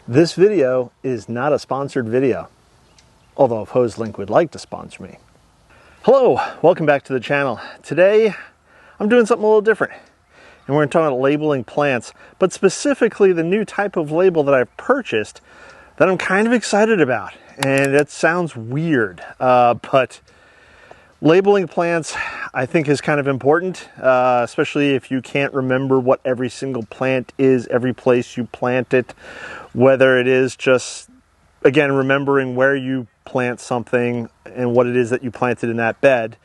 This video is not a sponsored video, although if HoseLink would like to sponsor me. Hello, welcome back to the channel. Today, I'm doing something a little different. And we're going to talk about labeling plants, but specifically the new type of label that I've purchased that I'm kind of excited about. And that sounds weird, but labeling plants I think is kind of important, especially if you can't remember what every single plant is, every place you plant it, whether it is just, again, remembering where you plant something and what it is that you planted in that bed.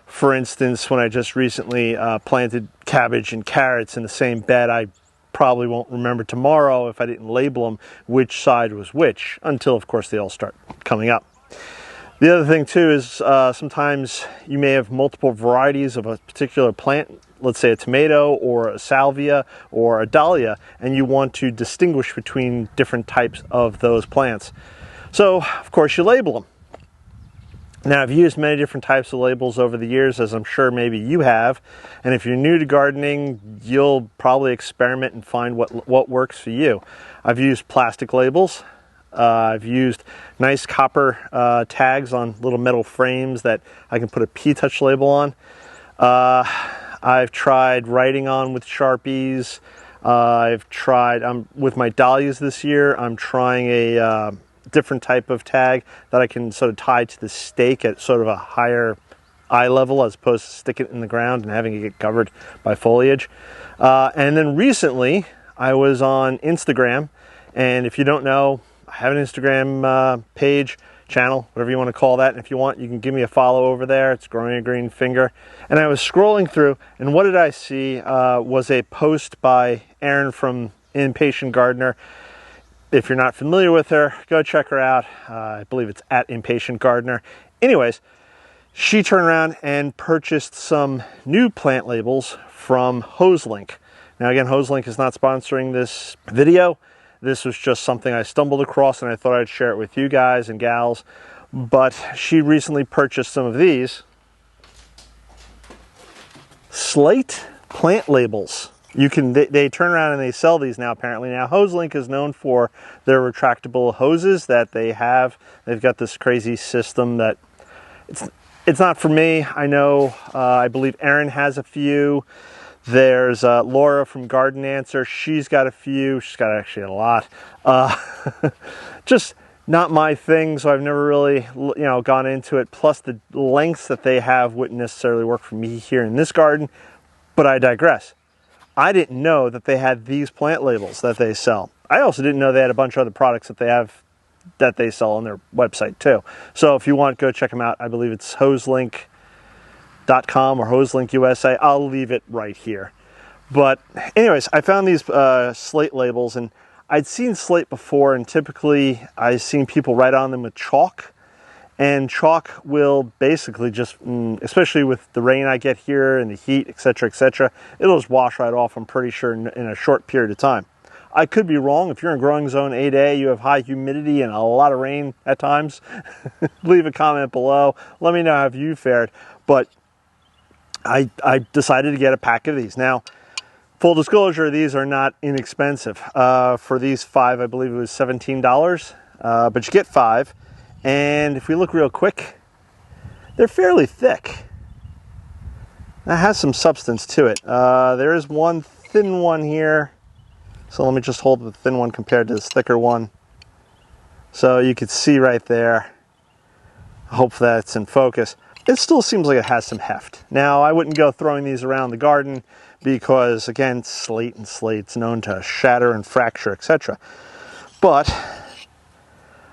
For instance, when I just recently planted cabbage and carrots in the same bed, I probably won't remember tomorrow if I didn't label them which side was which, until of course they all start coming up. The other thing too is sometimes you may have multiple varieties of a particular plant, let's say a tomato or a salvia or a dahlia, and you want to distinguish between different types of those plants. So of course you label them. Now I've used many different types of labels over the years, as I'm sure maybe you have, and if you're new to gardening, you'll probably experiment and find what works for you. I've used plastic labels. I've used nice copper tags on little metal frames that I can put a P-Touch label on. I've tried writing on with Sharpies. I've tried, with my dahlias this year, I'm trying a different type of tag that I can sort of tie to the stake at sort of a higher eye level as opposed to stick it in the ground and having it get covered by foliage. And then recently I was on Instagram, and if you don't know, I have an Instagram page, channel, whatever you want to call that. And if you want, you can give me a follow over there. It's Growing a Green Finger. And I was scrolling through, and what did I see was a post by Erin from Impatient Gardener. If you're not familiar with her, go check her out. I believe it's at Impatient Gardener. Anyways, she turned around and purchased some new plant labels from HoseLink. Now again, HoseLink is not sponsoring this video. This was just something I stumbled across and I thought I'd share it with you guys and gals. But she recently purchased some of these slate plant labels. They turn around and they sell these now apparently. Now HoseLink is known for their retractable hoses that they have. They've got this crazy system that it's not for me. I know, I believe Erin has a few. There's Laura from Garden Answer. She's got a few. She's got actually a lot. Just not my thing, so I've never really, gone into it. Plus, the lengths that they have wouldn't necessarily work for me here in this garden. But I digress. I didn't know that they had these plant labels that they sell. I also didn't know they had a bunch of other products that they have that they sell on their website too. So if you want, go check them out. I believe it's HoseLink.com or HoseLink USA. I'll leave it right here. But anyways, I found these slate labels, and I'd seen slate before, and typically I've seen people write on them with chalk, and chalk will basically just, especially with the rain I get here and the heat, etc., it'll just wash right off, I'm pretty sure, in a short period of time. I could be wrong. If you're in growing zone 8A, you have high humidity and a lot of rain at times, leave a comment below. Let me know how you fared. But I decided to get a pack of these. Now, full disclosure, these are not inexpensive. For these 5, I believe it was $17, but you get 5. And if we look real quick, they're fairly thick. That has some substance to it. There is one thin one here. So let me just hold the thin one compared to this thicker one. So you can see right there. Hope that's in focus. It still seems like it has some heft. Now, I wouldn't go throwing these around the garden because, again, slate's known to shatter and fracture, etc. But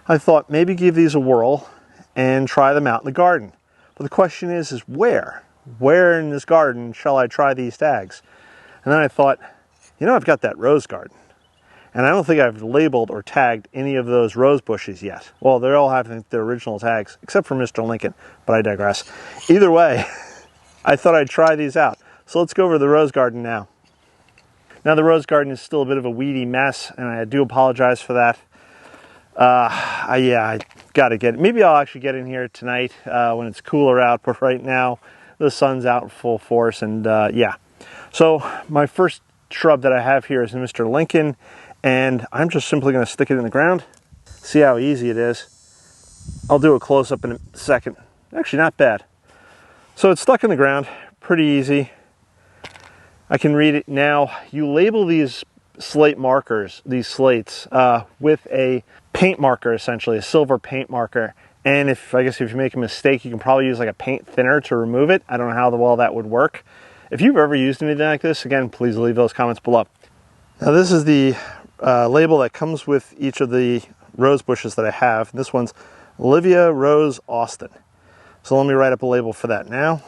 I thought maybe give these a whirl and try them out in the garden. But the question is where? Where in this garden shall I try these tags? And then I thought, I've got that rose garden. And I don't think I've labeled or tagged any of those rose bushes yet. Well, they all have their original tags, except for Mr. Lincoln, but I digress. Either way, I thought I'd try these out. So let's go over to the rose garden now. Now, the rose garden is still a bit of a weedy mess, and I do apologize for that. I got to get it. Maybe I'll actually get in here tonight when it's cooler out, but right now the sun's out in full force, and yeah. So my first shrub that I have here is Mr. Lincoln, And I'm just simply going to stick it in the ground. See how easy it is. I'll do a close-up in a second. Actually, not bad. So it's stuck in the ground, pretty easy. I can read it now. You label these slate markers, these slates, with a paint marker, essentially, a silver paint marker. And I guess if you make a mistake, you can probably use like a paint thinner to remove it. I don't know how well that would work. If you've ever used anything like this, again, please leave those comments below. Now this is the label that comes with each of the rose bushes that I have. This one's Olivia Rose Austin. So let me write up a label for that now.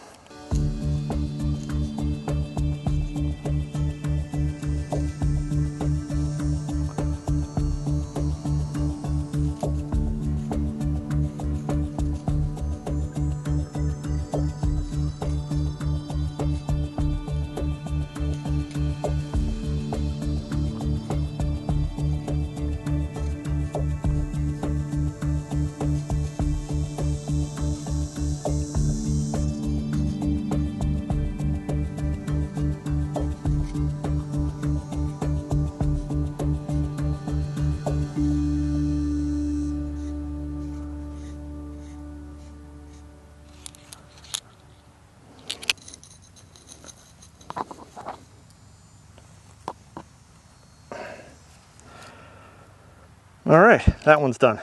All right, that one's done.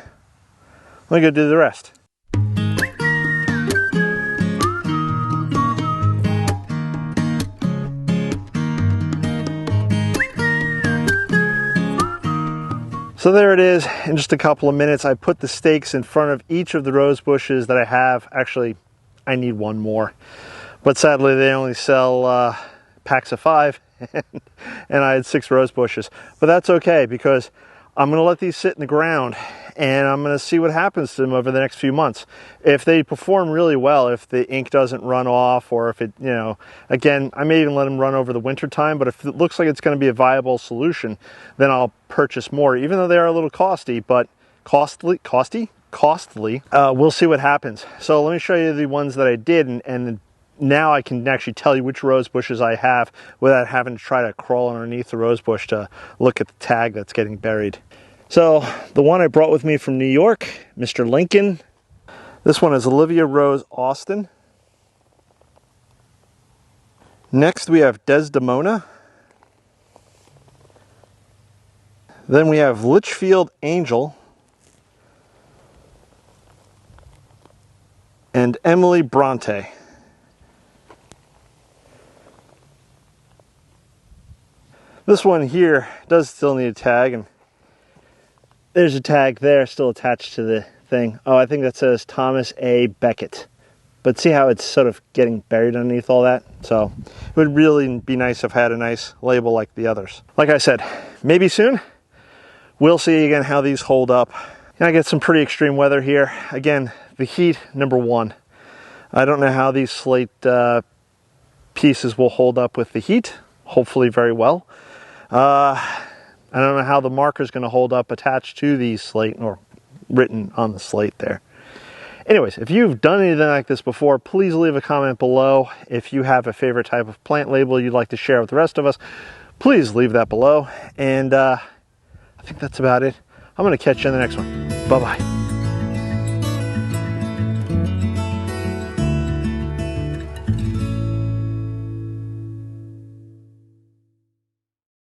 Let me go do the rest. So there it is. In just a couple of minutes, I put the stakes in front of each of the rose bushes that I have. Actually, I need one more, but sadly they only sell packs of 5, and I had 6 rose bushes. But that's okay, because I'm going to let these sit in the ground and I'm going to see what happens to them over the next few months. If they perform really well, if the ink doesn't run off, or if it, you know, again, I may even let them run over the winter time, but if it looks like it's going to be a viable solution, then I'll purchase more, even though they are a little costly, but costly, we'll see what happens. So let me show you the ones that I did, and now I can actually tell you which rose bushes I have without having to try to crawl underneath the rose bush to look at the tag that's getting buried. So the one I brought with me from New York, Mr. Lincoln. This one is Olivia Rose Austin. Next we have Desdemona. Then we have Litchfield Angel. And Emily Bronte. This one here does still need a tag, and there's a tag there still attached to the thing. Oh, I think that says Thomas A. Beckett. But see how it's sort of getting buried underneath all that? So it would really be nice if I had a nice label like the others. Like I said, maybe soon. We'll see again how these hold up. And I get some pretty extreme weather here. Again, the heat, number one. I don't know how these slate pieces will hold up with the heat. Hopefully very well. I don't know how the marker is going to hold up attached to the slate or written on the slate there. Anyways, if you've done anything like this before, please leave a comment below. If you have a favorite type of plant label you'd like to share with the rest of us, please leave that below. And I think that's about it. I'm going to catch you in the next one. Bye-bye.